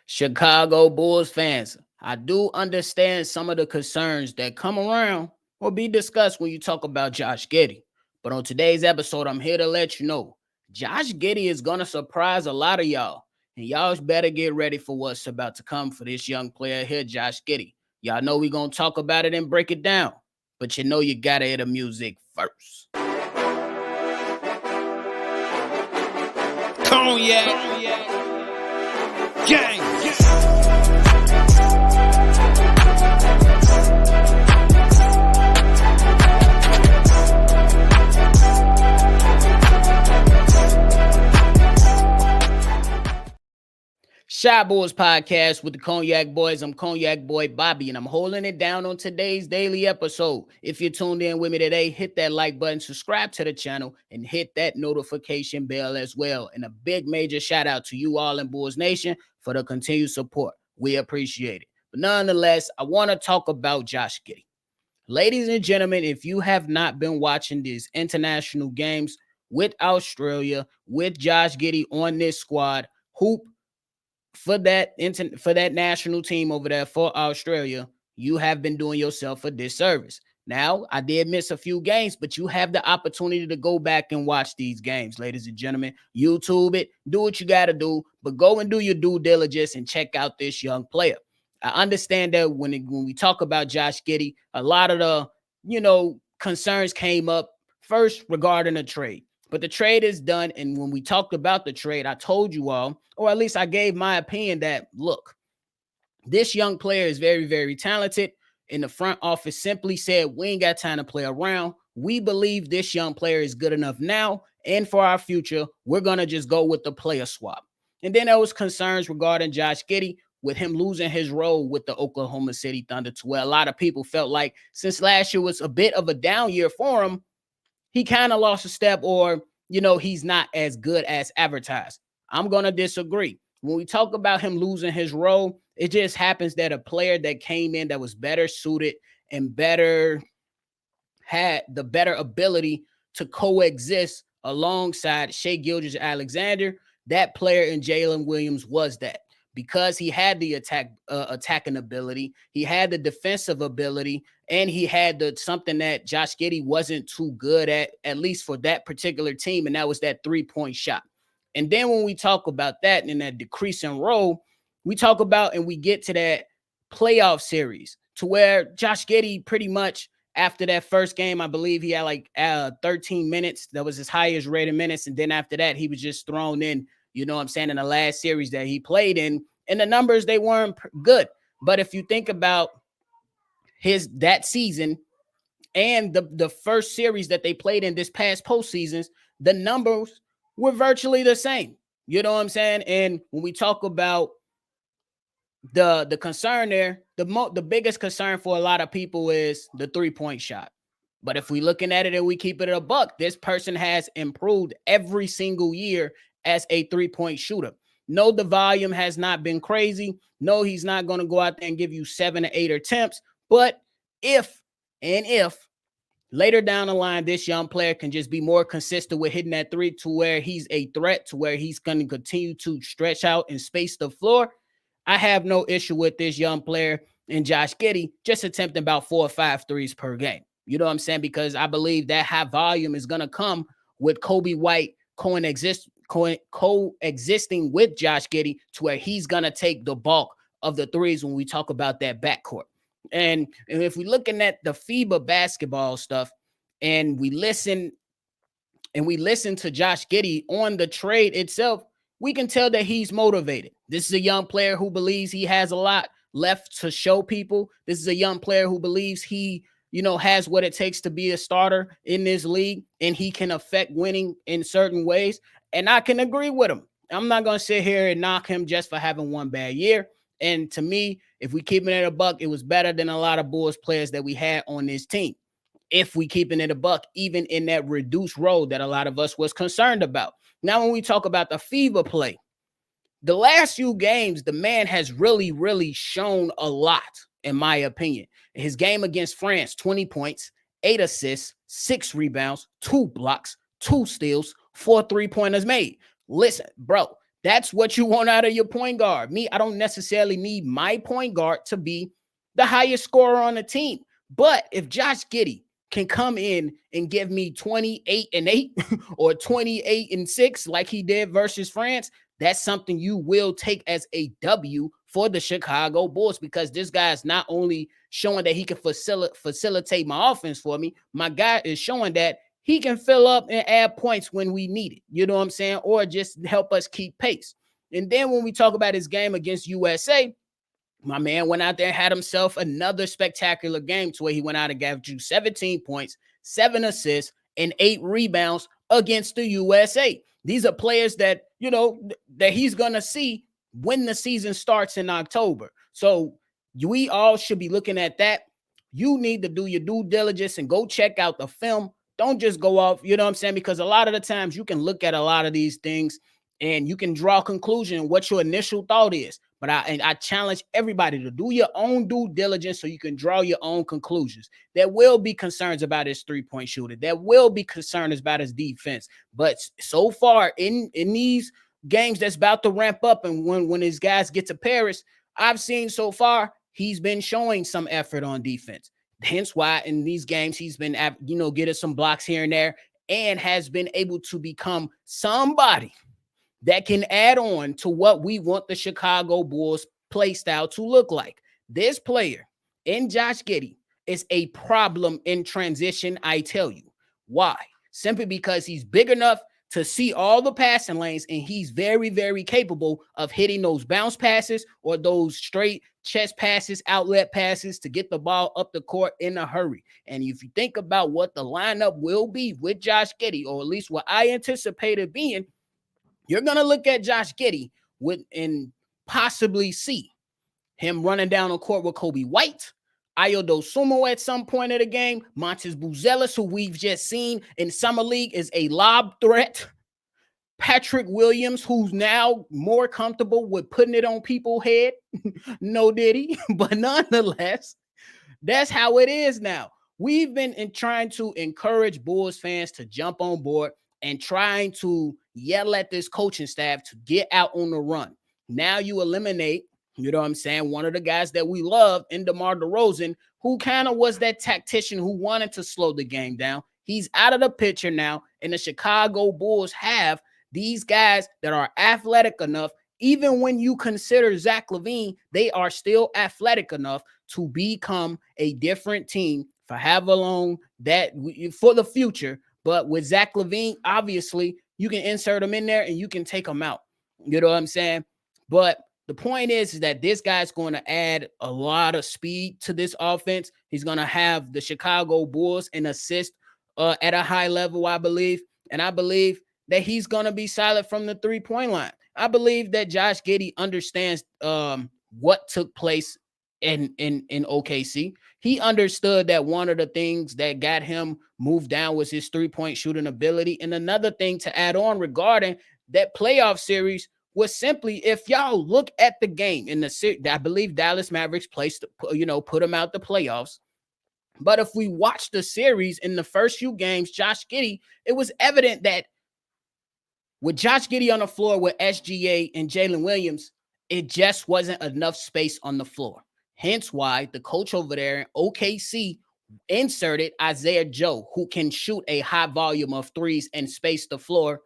Chicago Bulls fans, I do understand some of the concerns that come around or be discussed when you talk about Josh Giddey. But on today's episode, I'm here to let you know Josh Giddey is going to surprise a lot of y'all. And y'all better get ready for what's about to come for this young player here, Josh Giddey. Y'all know we're going to talk about it and break it down. But you know you got to hear the music first. Cognac. Gang. Shy Boys Podcast with the Cognac Boys. I'm Cognac Boy Bobby, and I'm holding it down on today's daily episode. If you're tuned in with me today, hit that like button, subscribe to the channel, and hit that notification bell as well. And a big major shout out to you all in Bulls Nation for the continued support. We appreciate it. But nonetheless, I want to talk about Josh Giddey. Ladies and gentlemen, if you have not been watching these international games with Australia, with Josh Giddey on this squad, hoop for that national team over there for Australia, you have been doing yourself a disservice. Now, I did miss a few games, but you have the opportunity to go back and watch these games, ladies and gentlemen. YouTube it, do what you got to do, but go and do your due diligence and check out this young player. I understand that when we talk about Josh Giddey, a lot of the, concerns came up first regarding a trade. But the trade is done, and when we talked about the trade, I told you all, or at least I gave my opinion that, look, this young player is very, very talented, and the front office simply said, we ain't got time to play around. We believe this young player is good enough now, and for our future, we're going to just go with the player swap. And then there was concerns regarding Josh Giddey with him losing his role with the Oklahoma City Thunder, to where a lot of people felt like since last year was a bit of a down year for him, he kind of lost a step, or, he's not as good as advertised. I'm going to disagree. When we talk about him losing his role, it just happens that a player that came in that was better suited and had the better ability to coexist alongside Shai Gilgeous-Alexander, that player in Jalen Williams was that. Because he had the attacking ability, he had the defensive ability, and he had something that Josh Giddey wasn't too good at least for that particular team, and that was that three-point shot. And then when we talk about that and that decreasing role, we talk about and we get to that playoff series to where Josh Giddey pretty much after that first game, I believe he had like 13 minutes. That was his highest rated minutes. And then after that, he was just thrown in, in the last series that he played in. And the numbers, they weren't good. But if you think about that season and the first series that they played in this past postseasons, the numbers were virtually the same. You know what I'm saying? And when we talk about the concern there, the biggest concern for a lot of people is the three-point shot. But if we looking at it and we keep it a buck, this person has improved every single year as a three-point shooter. No, the volume has not been crazy. No, he's not going to go out there and give you 7 to 8 attempts. But if later down the line, this young player can just be more consistent with hitting that three to where he's a threat, to where he's going to continue to stretch out and space the floor, I have no issue with this young player and Josh Giddey just attempting about 4 or 5 threes per game. You know what I'm saying? Because I believe that high volume is going to come with Kobe White coexisting with Josh Giddey, to where he's going to take the bulk of the threes when we talk about that backcourt. And if we're looking at the FIBA basketball stuff and we listen to Josh Giddey on the trade itself, we can tell that he's motivated. This is a young player who believes he has a lot left to show people. This is a young player who believes he, has what it takes to be a starter in this league, and he can affect winning in certain ways. And I can agree with him. I'm not going to sit here and knock him just for having one bad year. And to me, if we keeping it a buck, it was better than a lot of Bulls players that we had on this team. If we keeping it a buck, even in that reduced role that a lot of us was concerned about. Now, when we talk about the FIBA play, the last few games, the man has really, really shown a lot, in my opinion. His game against France, 20 points, 8 assists, 6 rebounds, 2 blocks, 2 steals, 4 3-pointers made. Listen, bro, That's what you want out of your point guard. Me, I don't necessarily need my point guard to be the highest scorer on the team. But if Josh Giddey can come in and give me 28-8 or 28-6 like he did versus France, that's something you will take as a W for the Chicago Bulls, because this guy is not only showing that he can facilitate my offense for me, my guy is showing that he can fill up and add points when we need it. You know what I'm saying? Or just help us keep pace. And then when we talk about his game against USA, my man went out there and had himself another spectacular game to where he went out and gave you 17 points, 7 assists, and 8 rebounds against the USA. These are players that, you know, that he's going to see when the season starts in October. So we all should be looking at that. You need to do your due diligence and go check out the film. Don't just go off, you know what I'm saying? Because a lot of the times you can look at a lot of these things and you can draw a conclusion what your initial thought is. But I challenge everybody to do your own due diligence so you can draw your own conclusions. There will be concerns about his three-point shooter. There will be concerns about his defense. But so far in these games that's about to ramp up, and when his guys get to Paris, I've seen so far he's been showing some effort on defense. Hence why in these games he's been, you know, getting some blocks here and there and has been able to become somebody that can add on to what we want the Chicago Bulls play style to look like. This player in Josh Giddey is a problem in transition, I tell you. Why? Simply because he's big enough to see all the passing lanes, and he's very, very capable of hitting those bounce passes or those straight chest passes, outlet passes to get the ball up the court in a hurry. And if you think about what the lineup will be with Josh Giddey, or at least what I anticipated being, you're going to look at Josh Giddey and possibly see him running down on court with Kobe White, Ayo Dosunmu at some point of the game, Montes Buzelis, who we've just seen in Summer League, is a lob threat, Patrick Williams, who's now more comfortable with putting it on people's head, no Diddy, but nonetheless, that's how it is now. We've been trying to encourage Bulls fans to jump on board and trying to yell at this coaching staff to get out on the run. Now you eliminate, you know what I'm saying, one of the guys that we love in DeMar DeRozan, who kind of was that tactician who wanted to slow the game down. He's out of the picture now, and the Chicago Bulls have these guys that are athletic enough. Even when you consider Zach LaVine, they are still athletic enough to become a different team for however long that for the future. But with Zach LaVine, obviously, you can insert him in there and you can take him out. You know what I'm saying? But the point is that this guy's going to add a lot of speed to this offense. He's going to have the Chicago Bulls an assist at a high level, I believe. And I believe that he's going to be solid from the three-point line. I believe that Josh Giddey understands what took place in OKC. He understood that one of the things that got him moved down was his three-point shooting ability. And another thing to add on regarding that playoff series was simply, if y'all look at the game in the series, I believe Dallas Mavericks put them out the playoffs. But if we watch the series in the first few games, Josh Giddey, it was evident that with Josh Giddey on the floor with SGA and Jalen Williams, it just wasn't enough space on the floor. Hence why the coach over there in OKC inserted Isaiah Joe, who can shoot a high volume of threes and space the floor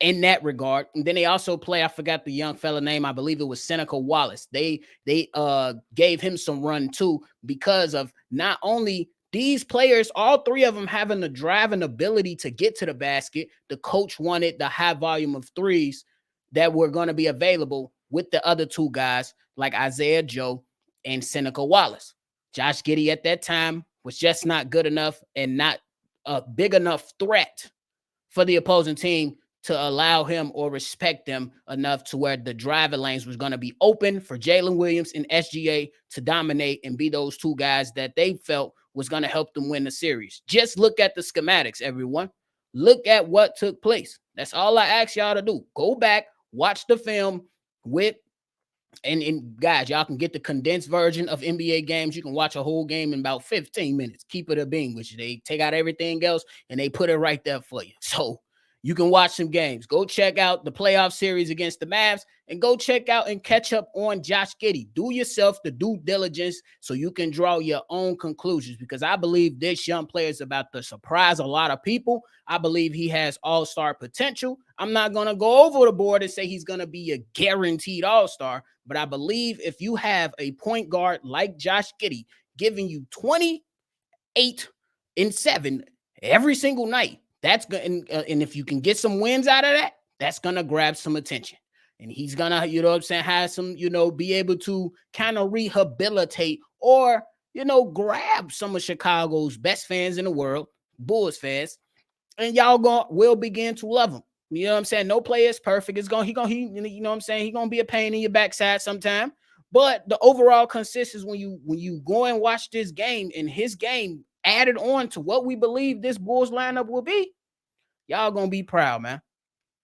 in that regard. And then they also play, I forgot the young fella name, I believe it was Seneca Wallace. They gave him some run too, because of not only these players, all three of them having the drive and ability to get to the basket. The coach wanted the high volume of threes that were going to be available with the other two guys like Isaiah Joe and Seneca Wallace. Josh Giddey at that time was just not good enough and not a big enough threat for the opposing team to allow him or respect them enough to where the driving lanes was going to be open for Jalen Williams and SGA to dominate and be those two guys that they felt was going to help them win the series. Just look at the schematics, everyone. Look at what took place. That's all I ask y'all to do. Go back, watch the film with, and guys, y'all can get the condensed version of NBA games. You can watch a whole game in about 15 minutes. Keep it a bean, which they take out everything else and they put it right there for you. So You can watch some games. Go check out the playoff series against the Mavs and go check out and catch up on Josh Giddey. Do yourself the due diligence so you can draw your own conclusions, because I believe this young player is about to surprise a lot of people. I believe he has all-star potential. I'm not going to go over the board and say he's going to be a guaranteed all-star, but I believe if you have a point guard like Josh Giddey giving you 28 and 7 every single night, that's good. And if you can get some wins out of that, that's going to grab some attention. And he's going to, you know what I'm saying, have some, be able to kind of rehabilitate or, grab some of Chicago's best fans in the world, Bulls fans, and y'all will begin to love him. You know what I'm saying? No player is perfect. You know what I'm saying? He's going to be a pain in your backside sometime. But the overall consistency when you go and watch this game, and his game added on to what we believe this Bulls lineup will be, y'all going to be proud, man.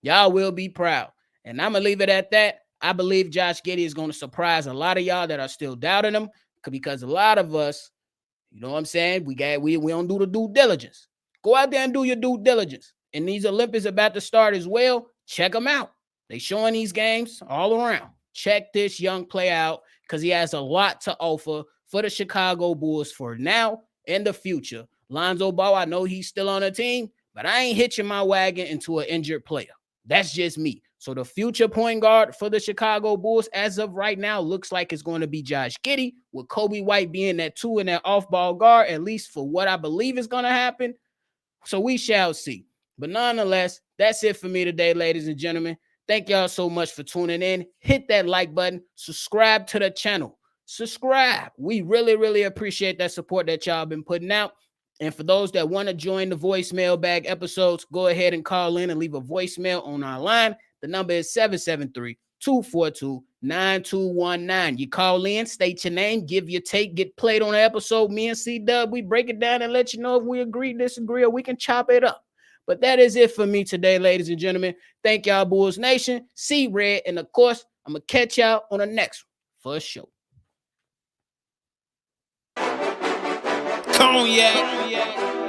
Y'all will be proud. And I'm going to leave it at that. I believe Josh Giddey is going to surprise a lot of y'all that are still doubting him, because a lot of us, you know what I'm saying, we don't do the due diligence. Go out there and do your due diligence. And these Olympics about to start as well. Check them out. They showing these games all around. Check this young player out, because he has a lot to offer for the Chicago Bulls for now and the future. Lonzo Ball, I know he's still on the team, but I ain't hitching my wagon into an injured player. That's just me. So the future point guard for the Chicago Bulls as of right now looks like it's going to be Josh Giddey, with Kobe White being that 2 and that off-ball guard, at least for what I believe is going to happen. So we shall see. But nonetheless, that's it for me today, ladies and gentlemen. Thank y'all so much for tuning in. Hit that like button. Subscribe to the channel. Subscribe. We really, really appreciate that support that y'all been putting out. And for those that want to join the voicemail bag episodes, go ahead and call in and leave a voicemail on our line. The number is 773-242-9219. You call in, state your name, give your take, get played on the episode. Me and C-Dub, we break it down and let you know if we agree, disagree, or we can chop it up. But that is it for me today, ladies and gentlemen. Thank y'all, Bulls Nation. See Red. And of course, I'm going to catch y'all on the next one for sure. Cognac.